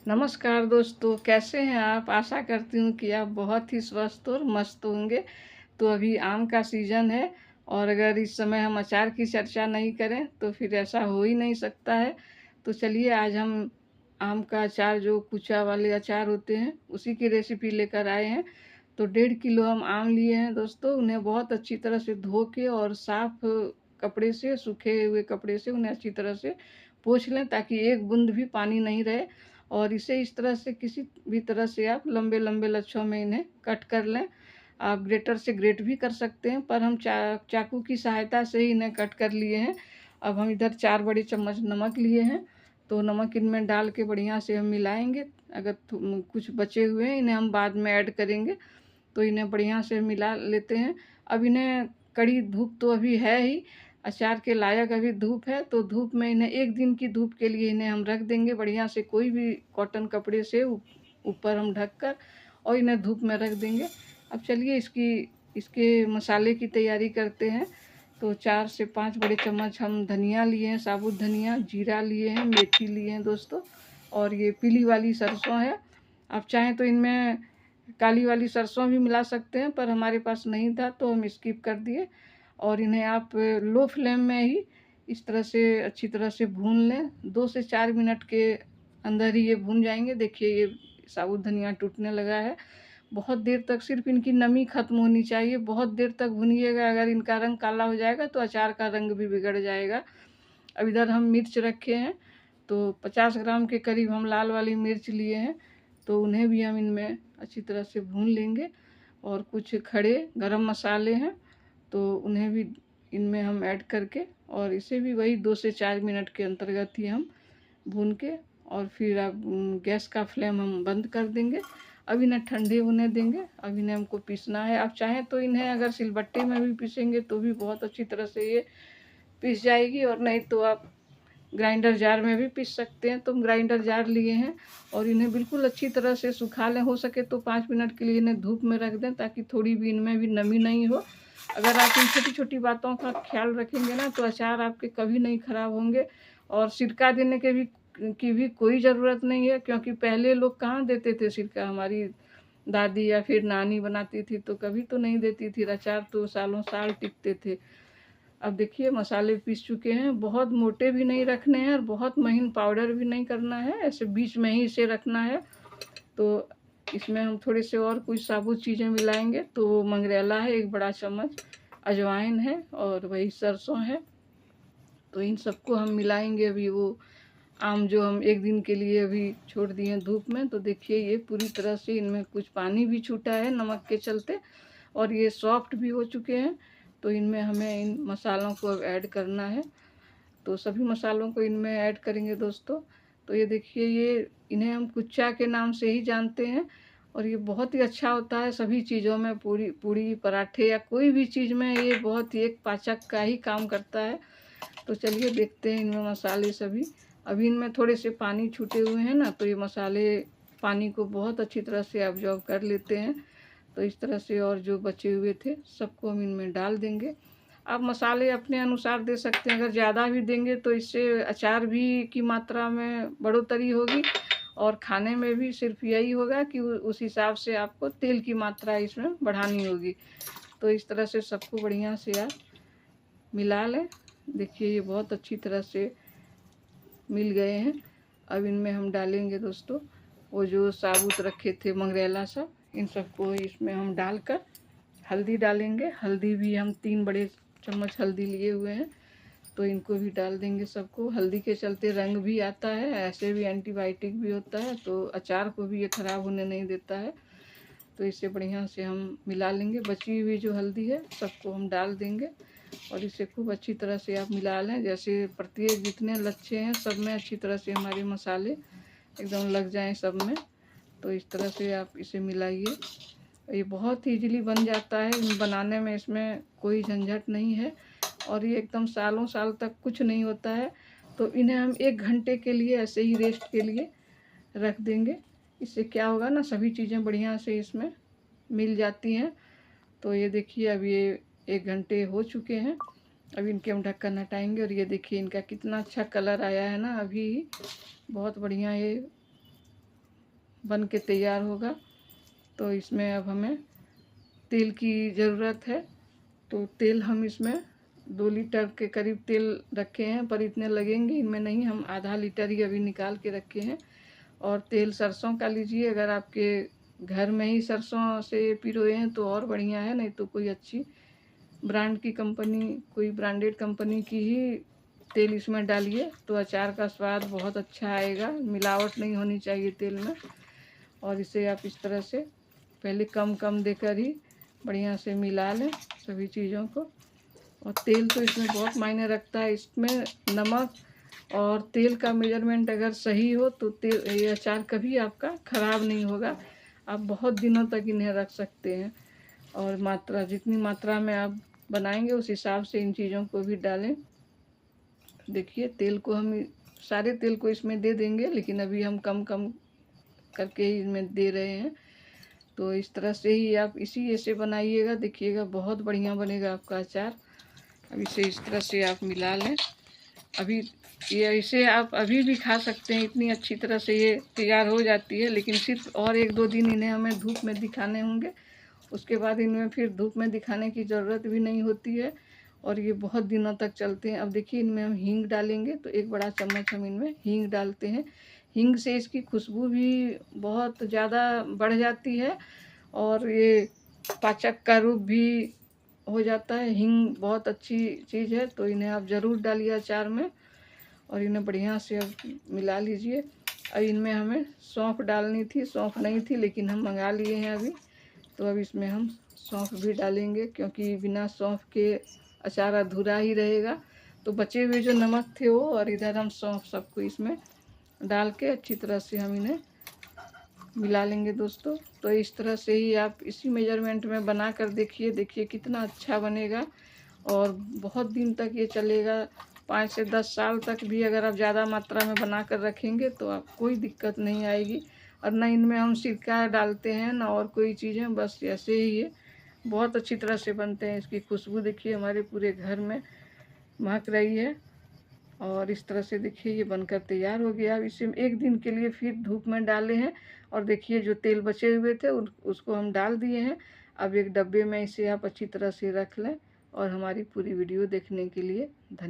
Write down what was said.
नमस्कार दोस्तों, कैसे हैं आप? आशा करती हूँ कि आप बहुत ही स्वस्थ और मस्त होंगे। तो अभी आम का सीज़न है और अगर इस समय हम अचार की चर्चा नहीं करें तो फिर ऐसा हो ही नहीं सकता है। तो चलिए आज हम आम का अचार, जो कुचा वाले अचार होते हैं, उसी की रेसिपी लेकर आए हैं। तो 1.5 किलो हम आम लिए हैं दोस्तों। उन्हें बहुत अच्छी तरह से धो के और साफ़ कपड़े से, सूखे हुए कपड़े से उन्हें अच्छी तरह से पोंछ लें ताकि एक बूँद भी पानी नहीं रहे। और इसे इस तरह से, किसी भी तरह से आप लंबे लंबे लच्छों में इन्हें कट कर लें। आप ग्रेटर से ग्रेट भी कर सकते हैं, पर हम चाकू की सहायता से ही इन्हें कट कर लिए हैं। अब हम इधर 4 बड़े चम्मच नमक लिए हैं, तो नमक इनमें डाल के बढ़िया से हम मिलाएंगे। अगर कुछ बचे हुए हैं इन्हें हम बाद में ऐड करेंगे, तो इन्हें बढ़िया से मिला लेते हैं। अब इन्हें, कड़ी धूप तो अभी है ही, अचार के लायक अभी धूप है, तो धूप में इन्हें 1 दिन की धूप के लिए इन्हें हम रख देंगे बढ़िया से। कोई भी कॉटन कपड़े से ऊपर हम ढक कर और इन्हें धूप में रख देंगे। अब चलिए इसके मसाले की तैयारी करते हैं। तो 4 से 5 बड़े चम्मच हम धनिया लिए हैं, साबुत धनिया, जीरा लिए हैं, मेथी लिए हैं दोस्तों, और ये पीली वाली सरसों है। आप चाहें तो इनमें काली वाली सरसों भी मिला सकते हैं, पर हमारे पास नहीं था तो हम स्किप कर दिए। और इन्हें आप लो फ्लेम में ही इस तरह से अच्छी तरह से भून लें। 2 से 4 मिनट के अंदर ही ये भून जाएंगे। देखिए ये साबुत धनिया टूटने लगा है। बहुत देर तक सिर्फ इनकी नमी खत्म होनी चाहिए, बहुत देर तक भूनिएगा। अगर इनका रंग काला हो जाएगा तो अचार का रंग भी बिगड़ जाएगा। अब इधर हम मिर्च रखे हैं, तो 50 ग्राम के करीब हम लाल वाली मिर्च लिए हैं, तो उन्हें भी हम इनमें अच्छी तरह से भून लेंगे। और कुछ खड़े गरम मसाले हैं, तो उन्हें भी इनमें हम ऐड करके, और इसे भी वही 2 से 4 मिनट के अंतर्गत ही हम भून के, और फिर अब गैस का फ्लेम हम बंद कर देंगे। अब इन्हें ठंडे होने देंगे। अब इन्हें हमको पीसना है। आप चाहें तो इन्हें अगर सिलबट्टे में भी पीसेंगे तो भी बहुत अच्छी तरह से ये पीस जाएगी, और नहीं तो आप ग्राइंडर जार में भी पीस सकते हैं। तो हम ग्राइंडर जार लिए हैं और इन्हें बिल्कुल अच्छी तरह से सुखा लें। हो सके तो 5 मिनट के लिए इन्हें धूप में रख दें ताकि थोड़ी भी इनमें भी नमी नहीं हो। अगर आप इन छोटी छोटी बातों का ख्याल रखेंगे ना, तो अचार आपके कभी नहीं ख़राब होंगे। और सिरका देने की भी कोई ज़रूरत नहीं है, क्योंकि पहले लोग कहाँ देते थे सिरका। हमारी दादी या फिर नानी बनाती थी तो कभी तो नहीं देती थी। अचार तो सालों साल टिकते थे। अब देखिए मसाले पीस चुके हैं। बहुत मोटे भी नहीं रखने हैं और बहुत महीन पाउडर भी नहीं करना है, ऐसे बीच में ही इसे रखना है। तो इसमें हम थोड़े से और कुछ साबुत चीज़ें मिलाएंगे। तो मंगरेला है 1 बड़ा चम्मच, अजवाइन है, और वही सरसों है। तो इन सबको हम मिलाएंगे। अभी वो आम जो हम 1 दिन के लिए अभी छोड़ दिए हैं धूप में, तो देखिए ये पूरी तरह से इनमें कुछ पानी भी छूटा है नमक के चलते, और ये सॉफ्ट भी हो चुके हैं। तो इनमें हमें इन मसालों को अब ऐड करना है। तो सभी मसालों को इनमें ऐड करेंगे दोस्तों। तो ये देखिए, ये इन्हें हम कुच्चा के नाम से ही जानते हैं, और ये बहुत ही अच्छा होता है सभी चीज़ों में, पूरी पूड़ी पराठे या कोई भी चीज़ में ये बहुत ही एक पाचक का ही काम करता है। तो चलिए देखते हैं इनमें मसाले सभी। अभी इनमें थोड़े से पानी छूटे हुए हैं ना, तो ये मसाले पानी को बहुत अच्छी तरह से एब्जॉर्ब कर लेते हैं। तो इस तरह से, और जो बचे हुए थे सबको हम इनमें डाल देंगे। आप मसाले अपने अनुसार दे सकते हैं। अगर ज़्यादा भी देंगे तो इससे अचार भी की मात्रा में बढ़ोतरी होगी, और खाने में भी सिर्फ यही होगा कि उस हिसाब से आपको तेल की मात्रा इसमें बढ़ानी होगी। तो इस तरह से सबको बढ़िया से आप मिला लें। देखिए ये बहुत अच्छी तरह से मिल गए हैं। अब इनमें हम डालेंगे दोस्तों वो जो साबुत रखे थे मंगरेला सब, इन सबको इसमें हम डालकर हल्दी डालेंगे। हल्दी भी हम 3 बड़े चम्मच हल्दी लिए हुए हैं, तो इनको भी डाल देंगे सबको। हल्दी के चलते रंग भी आता है, ऐसे भी एंटीबायोटिक भी होता है, तो अचार को भी ये ख़राब होने नहीं देता है। तो इसे बढ़िया से हम मिला लेंगे। बची हुई जो हल्दी है सबको हम डाल देंगे, और इसे खूब अच्छी तरह से आप मिला लें। जैसे प्रत्येक जितने लच्छे हैं सब में अच्छी तरह से हमारे मसाले एकदम लग जाएं सब में। तो इस तरह से आप इसे मिलाइए। ये बहुत ईजीली बन जाता है बनाने में, इसमें कोई झंझट नहीं है, और ये एकदम सालों साल तक कुछ नहीं होता है। तो इन्हें हम 1 घंटे के लिए ऐसे ही रेस्ट के लिए रख देंगे। इससे क्या होगा ना, सभी चीज़ें बढ़िया से इसमें मिल जाती हैं। तो ये देखिए अब ये 1 घंटे हो चुके हैं। अब इनके हम ढक्कन हटाएंगे, और ये देखिए इनका कितना अच्छा कलर आया है ना। अभी बहुत बढ़िया ये बन के तैयार होगा। तो इसमें अब हमें तेल की ज़रूरत है। तो तेल हम इसमें 2 लीटर के करीब तेल रखे हैं, पर इतने लगेंगे इनमें नहीं, हम आधा लीटर ही अभी निकाल के रखे हैं। और तेल सरसों का लीजिए, अगर आपके घर में ही सरसों से पिरोए हैं तो और बढ़िया है, नहीं तो कोई अच्छी ब्रांड की कंपनी, कोई ब्रांडेड कंपनी की ही तेल इसमें डालिए, तो अचार का स्वाद बहुत अच्छा आएगा। मिलावट नहीं होनी चाहिए तेल में। और इसे आप इस तरह से पहले कम कम देकर ही बढ़िया से मिला लें सभी चीज़ों को। और तेल तो इसमें बहुत मायने रखता है। इसमें नमक और तेल का मेजरमेंट अगर सही हो तो तेल, ये अचार कभी आपका ख़राब नहीं होगा। आप बहुत दिनों तक इन्हें रख सकते हैं। और मात्रा, जितनी मात्रा में आप बनाएंगे उस हिसाब से इन चीज़ों को भी डालें। देखिए तेल को हम सारे तेल को इसमें दे देंगे, लेकिन अभी हम कम कम करके ही इसमें दे रहे हैं। तो इस तरह से ही आप इसी ऐसे बनाइएगा, देखिएगा बहुत बढ़िया बनेगा आपका अचार। अब इसे इस तरह से आप मिला लें। अभी ये इसे आप अभी भी खा सकते हैं, इतनी अच्छी तरह से ये तैयार हो जाती है। लेकिन सिर्फ और 1-2 दिन इन्हें हमें धूप में दिखाने होंगे, उसके बाद इनमें फिर धूप में दिखाने की ज़रूरत भी नहीं होती है और ये बहुत दिनों तक चलते हैं। अब देखिए इनमें हम हींग डालेंगे, तो 1 बड़ा चम्मच हम इनमें हींग डालते हैं। हींग से इसकी खुशबू भी बहुत ज़्यादा बढ़ जाती है और ये पाचक का रूप भी हो जाता है। हींग बहुत अच्छी चीज़ है, तो इन्हें आप ज़रूर डालिए अचार में और इन्हें बढ़िया से अब मिला लीजिए। अब इनमें हमें सौंफ डालनी थी, सौंफ नहीं थी लेकिन हम मंगा लिए हैं अभी, तो अब इसमें हम सौंफ भी डालेंगे, क्योंकि बिना सौंफ के अचार अधूरा ही रहेगा। तो बचे हुए जो नमक थे वो, और इधर हम सौंफ सबको इसमें डाल के अच्छी तरह से हम इन्हें मिला लेंगे दोस्तों। तो इस तरह से ही आप इसी मेजरमेंट में बना कर देखिए, देखिए कितना अच्छा बनेगा और बहुत दिन तक ये चलेगा। 5 से 10 साल तक भी अगर आप ज़्यादा मात्रा में बना कर रखेंगे तो आप कोई दिक्कत नहीं आएगी। और ना इनमें हम सिरका डालते हैं ना और कोई चीज़ें, बस ऐसे ही ये बहुत अच्छी तरह से बनते हैं। इसकी खुशबू देखिए हमारे पूरे घर में महक रही है। और इस तरह से देखिए ये बनकर तैयार हो गया। अब इसे 1 दिन के लिए फिर धूप में डाले हैं और देखिए जो तेल बचे हुए थे उसको हम डाल दिए हैं। अब एक डब्बे में इसे आप अच्छी तरह से रख लें। और हमारी पूरी वीडियो देखने के लिए धन्यवाद।